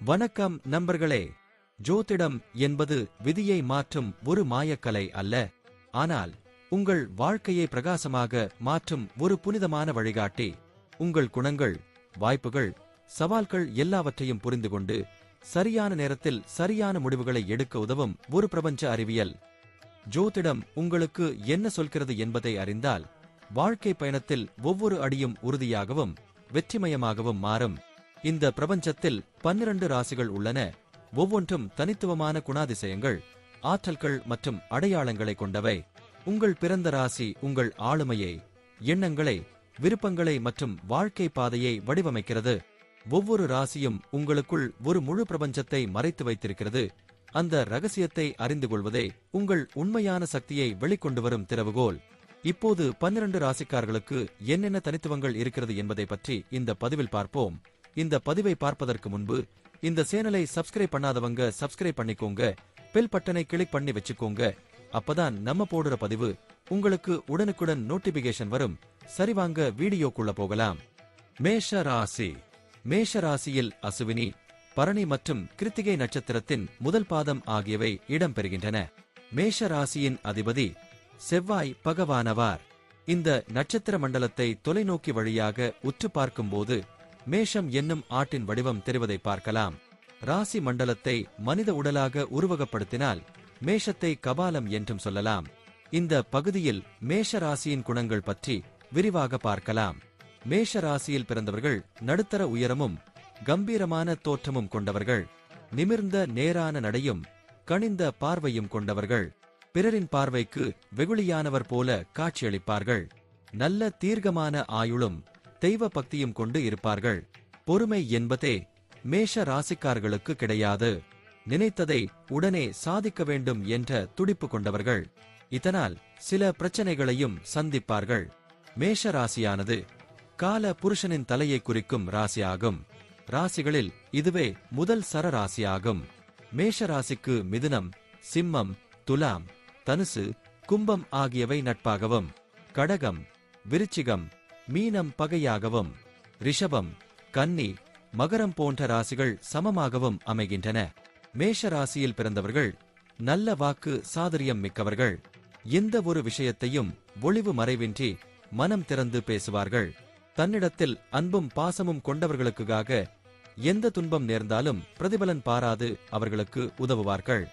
வணக்கம் நண்பர்களே. ஜோதிடம் என்பது விதியை மாற்றும் ஒரு மாயக்கலை அல்ல, ஆனால் உங்கள் வாழ்க்கையை பிரகாசமாக மாற்றும் ஒரு புனிதமான வழிகாட்டி. உங்கள் குணங்கள், வாய்ப்புகள், சவால்கள் எல்லாவற்றையும் புரிந்துகொண்டு சரியான நேரத்தில் சரியான முடிவுகளை எடுக்க உதவும் ஒரு பிரபஞ்ச அறிவியல். ஜோதிடம் உங்களுக்கு என்ன சொல்கிறது என்பதை அறிந்தால் வாழ்க்கை பயணத்தில் ஒவ்வொரு அடியும் உறுதியாகவும் வெற்றிமயமாகவும் மாறும். இந்த பிரபஞ்சத்தில் 12 ராசிகள் உள்ளன. ஒவ்வொன்றும் தனித்துவமான குணாதிசயங்கள், ஆற்றல்கள் மற்றும் அடையாளங்களை கொண்டவை. உங்கள் பிறந்த ராசி உங்கள் ஆளுமையை, எண்ணங்களை, விருப்பங்களை மற்றும் வாழ்க்கை பாதையை வடிவமைக்கிறது. ஒவ்வொரு ராசியும் உங்களுக்குள் ஒரு முழு பிரபஞ்சத்தை மறைத்து வைத்திருக்கிறது. அந்த ரகசியத்தை அறிந்து கொள்வதே உங்கள் உண்மையான சக்தியை வெளிக்கொண்டு வரும் திறவுகோல். இப்போது 12 ராசிக்காரர்களுக்கு என்னென்ன தனித்துவங்கள் இருக்கிறது என்பதை பற்றி இந்த பதிவில் பார்ப்போம். இந்த பதிவை பார்ப்பதற்கு முன்பு இந்த சேனலை சப்ஸ்கிரைப் பண்ணாதவங்க சப்ஸ்கிரைப் பண்ணிக்கோங்க, பெல் பட்டனை கிளிக் பண்ணி வச்சுக்கோங்க. அப்பதான் நம்ம போடுற பதிவு உங்களுக்கு உடனுக்குடன் நோட்டிபிகேஷன் வரும். சரிவாங்க வீடியோக்குள்ள போகலாம். மேஷ ராசி. மேஷ ராசியில் அசுவினி, பரணி மற்றும் கிருத்திகை நட்சத்திரத்தின் முதல் பாதம் ஆகியவை இடம்பெறுகின்றன. மேஷ ராசியின் அதிபதி செவ்வாய் பகவானவார். இந்த நட்சத்திர மண்டலத்தை தொலைநோக்கி வழியாக உற்று பார்க்கும்போது மேஷம் என்னும் ஆட்டின் வடிவம் தெரிவதை பார்க்கலாம். ராசி மண்டலத்தை மனித உடலாக உருவகப்படுத்தினால் மேஷத்தை கபாலம் என்றும் சொல்லலாம். இந்த பகுதியில் மேஷ ராசியின் குணங்கள் பற்றி விரிவாக பார்க்கலாம். மேஷ ராசியில் பிறந்தவர்கள் நடுத்தர உயரமும் கம்பீரமான தோற்றமும் கொண்டவர்கள். நிமிர்ந்த நேரான நடையும் கனிந்த பார்வையும் கொண்டவர்கள். பிறரின் பார்வைக்கு வெகுளியானவர் போல காட்சியளிப்பார்கள். நல்ல தீர்க்கமான ஆயுளும் தெய்வ பக்தியும் கொண்டு இருப்பார்கள். பொறுமை என்பதே மேஷ ராசிக்காரர்களுக்கு கிடையாது. நினைத்ததை உடனே சாதிக்க வேண்டும் என்ற துடிப்பு கொண்டவர்கள். இதனால் சில பிரச்சனைகளையும் சந்திப்பார்கள். மேஷ ராசியானது கால புருஷனின் தலையை குறிக்கும் ராசியாகும். ராசிகளில் இதுவே முதல் சர ராசியாகும். மேஷ ராசிக்கு மிதுனம், சிம்மம், துலாம், தனுசு, கும்பம் ஆகியவை நட்பாகவும், கடகம், விருச்சிகம், மீனம் பகையாகவும், ரிஷபம், கன்னி, மகரம் போன்ற ராசிகள் சமமாகவும் அமைகின்றன. மேஷ ராசியில் பிறந்தவர்கள் நல்ல வாக்கு சாதுரியம் மிக்கவர்கள். எந்த ஒரு விஷயத்தையும் ஒளிவு மறைவின்றி மனம் திறந்து பேசுவார்கள். தன்னிடத்தில் அன்பும் பாசமும் கொண்டவர்களுக்காக எந்த துன்பம் நேர்ந்தாலும் பிரதிபலன் பாராது அவர்களுக்கு உதவுவார்கள்.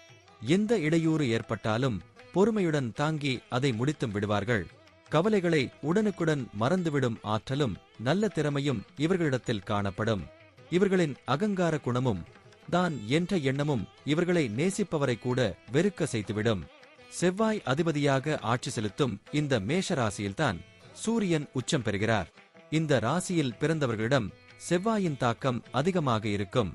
எந்த இடையூறு ஏற்பட்டாலும் பொறுமையுடன் தாங்கி அதை முடித்தும் விடுவார்கள். கவலைகளை உடனுக்குடன் மறந்துவிடும் ஆற்றலும் நல்ல திறமையும் இவர்களிடத்தில் காணப்படும். இவர்களின் அகங்கார குணமும் தான் என்ற எண்ணமும் இவர்களை நேசிப்பவரை கூட வெறுக்க செய்துவிடும். செவ்வாய் அதிபதியாக ஆட்சி செலுத்தும் இந்த மேஷ ராசியில்தான் சூரியன் உச்சம் பெறுகிறார். இந்த ராசியில் பிறந்தவர்களிடம் செவ்வாயின் தாக்கம் அதிகமாக இருக்கும்.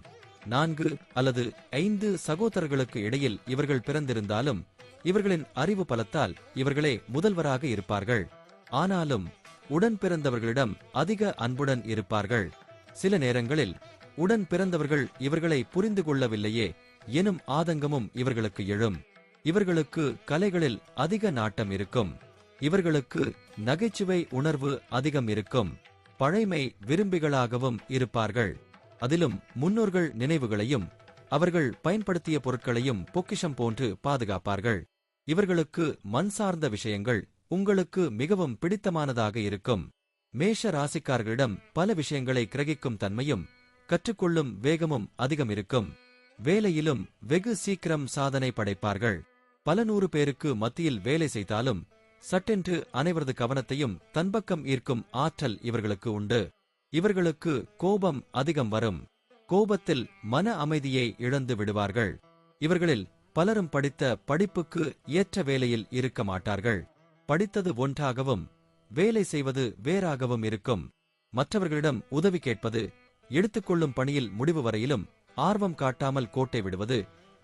4 அல்லது 5 சகோதரர்களுக்கு இடையில் இவர்கள் பிறந்திருந்தாலும் இவர்களின் அறிவு பலத்தால் இவர்களே முதல்வராக இருப்பார்கள். ஆனாலும் உடன் பிறந்தவர்களிடம் அதிக அன்புடன் இருப்பார்கள். சில நேரங்களில் உடன் பிறந்தவர்கள் இவர்களை புரிந்து கொள்ளவில்லையே எனும் ஆதங்கமும் இவர்களுக்கு எழும். இவர்களுக்கு கலைகளில் அதிக நாட்டம் இருக்கும். இவர்களுக்கு நகைச்சுவை உணர்வு அதிகம் இருக்கும். பழைமை விரும்பிகளாகவும் இருப்பார்கள். அதிலும் முன்னோர்கள் நினைவுகளையும் அவர்கள் பயன்படுத்திய பொருட்களையும் பொக்கிஷம் போன்று பாதுகாப்பார்கள். இவர்களுக்கு மண் சார்ந்த விஷயங்கள் உங்களுக்கு மிகவும் பிடித்தமானதாக இருக்கும். மேஷ ராசிக்காரர்களிடம் பல விஷயங்களை கிரகிக்கும் தன்மையும் கற்றுக்கொள்ளும் வேகமும் அதிகம் இருக்கும். வேலையிலும் வெகு சீக்கிரம் சாதனை படைப்பார்கள். பல 100 பேருக்கு மத்தியில் வேலை செய்தாலும் சட்டென்று அனைவரது கவனத்தையும் தன்பக்கம் ஈர்க்கும் ஆற்றல் இவர்களுக்கு உண்டு. இவர்களுக்கு கோபம் அதிகம் வரும். கோபத்தில் மன அமைதியை இழந்து விடுவார்கள். இவர்களில் பலரும் படித்த படிப்புக்கு ஏற்ற வேலையில் இருக்க மாட்டார்கள். படித்தது ஒன்றாகவும் வேலை செய்வது வேறாகவும் இருக்கும். மற்றவர்களிடம் உதவி கேட்பது, எடுத்துக்கொள்ளும் பணியில் முடிவு வரையிலும் ஆர்வம் காட்டாமல் கோட்டை விடுவது,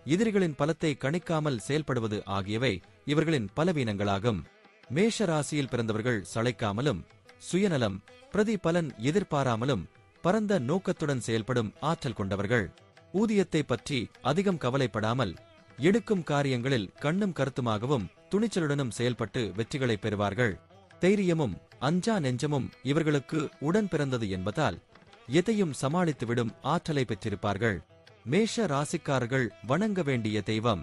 எதிரிகளின் பலத்தை கணிக்காமல் செயல்படுவது ஆகியவை இவர்களின் பலவீனங்களாகும். மேஷ ராசியில் பிறந்தவர்கள் சளைக்காமலும் சுயநலம், பிரதி பலன் எதிர்பாராமலும் பரந்த நோக்கத்துடன் செயல்படும் ஆற்றல் கொண்டவர்கள். ஊதியத்தை பற்றி அதிகம் கவலைப்படாமல் எடுக்கும் காரியங்களில் கண்ணும் கருத்துமாகவும் துணிச்சலுடனும் செயல்பட்டு வெற்றிகளை பெறுவார்கள். தைரியமும் அஞ்சா நெஞ்சமும் இவர்களுக்கு உடன் பிறந்தது என்பதால் எதையும் சமாளித்துவிடும் ஆற்றலை பெற்றிருப்பார்கள். மேஷ ராசிக்காரர்கள் வணங்க வேண்டிய தெய்வம்.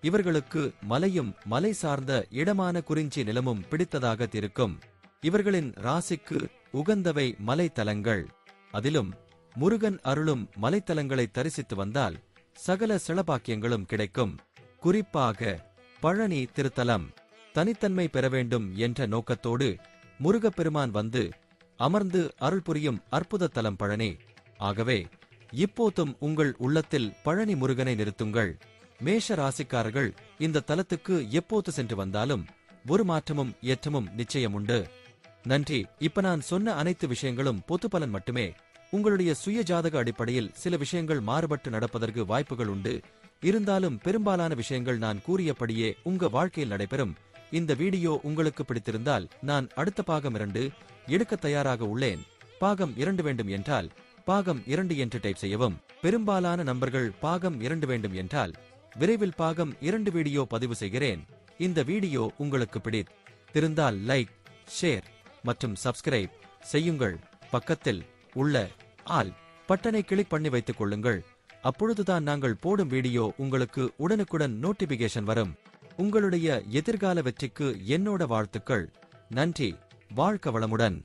இவர்களுக்கு மலையும் மலை சார்ந்த இடமான குறிஞ்சி நிலமும் பிடித்ததாக இருக்கும். இவர்களின் ராசிக்கு உகந்தவை மலைத்தலங்கள். அதிலும் முருகன் அருளும் மலைத்தலங்களை தரிசித்து வந்தால் சகல சிளபாக்கியங்களும் கிடைக்கும். குறிப்பாக பழனி திருத்தலம் தனித்தன்மை பெற வேண்டும் என்ற நோக்கத்தோடு முருகப்பெருமான் வந்து அமர்ந்து அருள் புரியும் அற்புத தலம் பழனி. ஆகவே இப்போதும் உங்கள் உள்ளத்தில் பழனி முருகனை நிறுத்துங்கள். மேஷ ராசிக்காரர்கள் இந்த தலத்துக்கு எப்போது சென்று வந்தாலும் ஒரு மாற்றமும் ஏற்றமும் நிச்சயமுண்டு. நன்றி. இப்ப நான் சொன்ன அனைத்து விஷயங்களும் பொது பலன் மட்டுமே. உங்களுடைய சுய ஜாதக அடிப்படையில் சில விஷயங்கள் மாறுபட்டு நடப்பதற்கு வாய்ப்புகள் உண்டு. இருந்தாலும் பெரும்பாலான விஷயங்கள் நான் கூறியபடியே உங்க வாழ்க்கையில் நடைபெறும். இந்த வீடியோ உங்களுக்கு பிடித்திருந்தால் நான் அடுத்த பாகம் 2 எடுக்க தயாராக உள்ளேன். பாகம் 2 வேண்டும் என்றால் பாகம் 2 என்று டைப் செய்யவும். பெரும்பாலான நண்பர்கள் பாகம் 2 வேண்டும் என்றால் விரைவில் பாகம் 2 வீடியோ பதிவு செய்கிறேன். இந்த வீடியோ உங்களுக்கு பிடித்திருந்தால் லைக், ஷேர் மற்றும் சப்ஸ்கிரைப் செய்யுங்கள். பக்கத்தில் உள்ள ஆல் பட்டனை கிளிக் பண்ணி வைத்துக் கொள்ளுங்கள். அப்பொழுதுதான் நாங்கள் போடும் வீடியோ உங்களுக்கு உடனுக்குடன் நோட்டிபிகேஷன் வரும். உங்களுடைய எதிர்கால வெற்றிக்கு என்னோட வாழ்த்துக்கள். நன்றி. வாழ்க வளமுடன்.